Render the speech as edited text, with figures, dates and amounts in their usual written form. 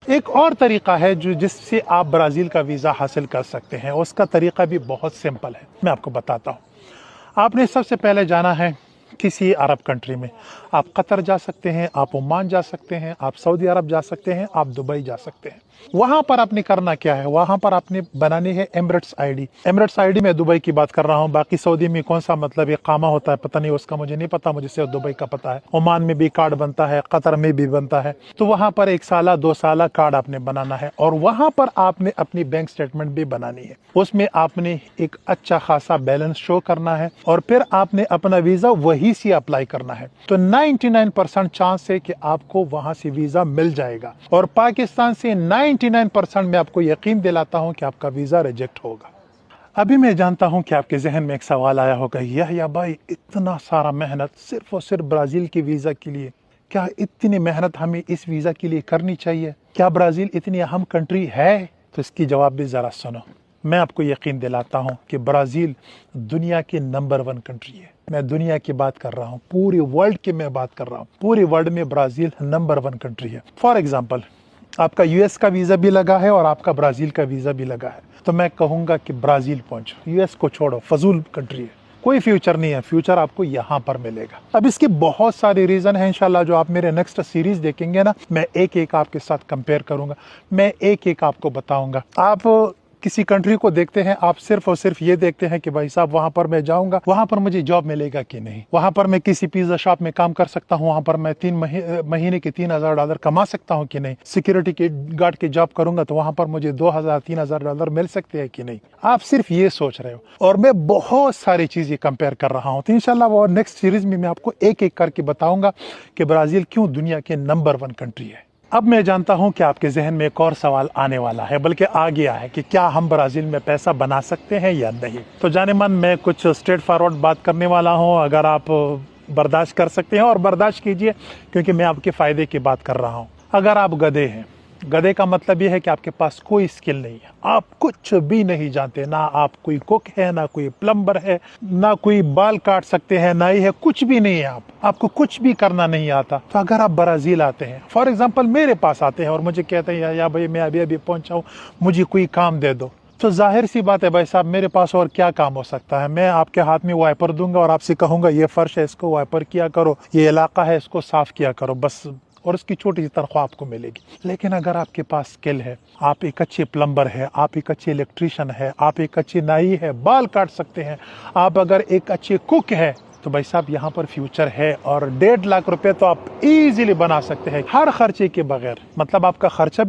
एक और तरीका है जिससे आप ब्राज़ील का वीज़ा हासिल कर सकते हैं। उसका तरीका भी बहुत सिंपल है, मैं आपको बताता हूँ। आपने सबसे पहले जाना है किसी अरब कंट्री में। आप कतर जा सकते हैं, आप ओमान जा सकते हैं, आप सऊदी अरब जा सकते हैं, आप दुबई जा सकते हैं। वहाँ पर आपने करना क्या है, वहाँ पर आपने बनानी है एमिरेट्स आईडी। एमिरेट्स आईडी में दुबई की बात कर रहा हूँ, बाकी सऊदी में कौन सा मतलब इकामा होता है पता नहीं, उसका मुझे नहीं पता, मुझे सिर्फ दुबई का पता है। ओमान में भी कार्ड बनता है, कतर में भी बनता है। तो वहाँ पर 1 साल 2 साल कार्ड आपने बनाना है और वहाँ पर आपने अपनी बैंक स्टेटमेंट भी बनानी है। उसमें आपने एक अच्छा खासा बैलेंस शो करना है और फिर आपने अपना वीज़ा वहीं से अप्लाई करना है। तो 99% चांस है कि आपको वहां से वीज़ा मिल जाएगा और पाकिस्तान से 99% मैं आपको यकीन दिलाता हूं कि आपका वीज़ा रिजेक्ट होगा। अभी मैं जानता हूं कि आपके जहन में एक सवाल आया होगा, या भाई इतना सारा मेहनत सिर्फ और सिर्फ ब्राज़ील के वीज़ा के लिए, क्या इतनी मेहनत हमें इस वीज़ा के लिए करनी चाहिए? क्या ब्राज़ील इतनी अहम कंट्री है? तो इसकी जवाब भी ज़रा सुनो। मैं आपको यकीन दिलाता हूं कि ब्राज़ील दुनिया की नंबर 1 कंट्री है। मैं दुनिया की बात कर रहा हूं, पूरे वर्ल्ड की मैं बात कर रहा हूं। पूरे वर्ल्ड में ब्राज़ील नंबर 1 कंट्री है। फॉर एग्जांपल, आपका यूएस का वीज़ा भी लगा है और आपका ब्राज़ील का वीज़ा भी लगा है, तो मैं कहूँगा कि ब्राज़ील पहुँचो। यूएस को छोड़ो, फजूल कंट्री है, कोई फ्यूचर नहीं है। फ्यूचर आपको यहाँ पर मिलेगा। अब इसके बहुत सारे रीज़न हैं, इंशाल्लाह जो आप मेरे नेक्स्ट सीरीज़ देखेंगे ना, मैं एक एक आपके साथ कंपेयर करूँगा, मैं एक एक आपको बताऊँगा। आप किसी कंट्री को देखते हैं, आप सिर्फ और सिर्फ ये देखते हैं कि भाई साहब वहां पर मैं जाऊंगा, वहां पर मुझे जॉब मिलेगा कि नहीं, वहां पर मैं किसी पिज्जा शॉप में काम कर सकता हूं, वहां पर मैं 3 महीने के $3000 कमा सकता हूं कि नहीं, सिक्योरिटी के गार्ड की जॉब करूंगा तो वहां पर मुझे $2000-3000 मिल सकते हैं कि नहीं। आप सिर्फ ये सोच रहे हो और मैं बहुत सारी चीजें कंपेयर कर रहा हूँ। तो इंशाल्लाह वो नेक्स्ट सीरीज में मैं आपको एक एक करके बताऊंगा कि ब्राज़ील क्यों दुनिया के नंबर 1 कंट्री है। अब मैं जानता हूं कि आपके जहन में एक और सवाल आने वाला है, बल्कि आ गया है, कि क्या हम ब्राज़ील में पैसा बना सकते हैं या नहीं। तो जाने मन मैं कुछ स्ट्रेट फॉरवर्ड बात करने वाला हूं, अगर आप बर्दाश्त कर सकते हैं और बर्दाश्त कीजिए, क्योंकि मैं आपके फ़ायदे की बात कर रहा हूं। अगर आप गधे हैं, गधे का मतलब यह है कि आपके पास कोई स्किल नहीं है, आप कुछ भी नहीं जानते, ना आप कोई कुक है, ना कोई प्लम्बर है, ना कोई बाल काट सकते हैं, ना ही है, कुछ भी नहीं है, आपको कुछ भी करना नहीं आता। तो अगर आप ब्राज़ील आते हैं, फॉर एग्जांपल मेरे पास आते हैं और मुझे कहते हैं या भाई मैं अभी पहुंचा हूं, मुझे कोई काम दे दो, तो जाहिर सी बात है भाई साहब, मेरे पास और क्या काम हो सकता है। मैं आपके हाथ में वाइपर दूंगा और आपसे कहूंगा ये फर्श है, इसको वाइपर किया करो, ये इलाका है, इसको साफ किया करो, बस, और उसकी छोटी सी तनख्वाह आपको मिलेगी। लेकिन अगर आपके पास स्किल है, आप एक अच्छे प्लम्बर है, आप एक अच्छे इलेक्ट्रीशियन है, आप एक अच्छी नाई है, बाल काट सकते हैं, आप अगर एक अच्छे कुक है, तो भाई साहब यहाँ पर फ्यूचर है और 1.5 लाख रुपए तो आप इजीली बना सकते हैं हर खर्चे के बगैर। मतलब आपका खर्चा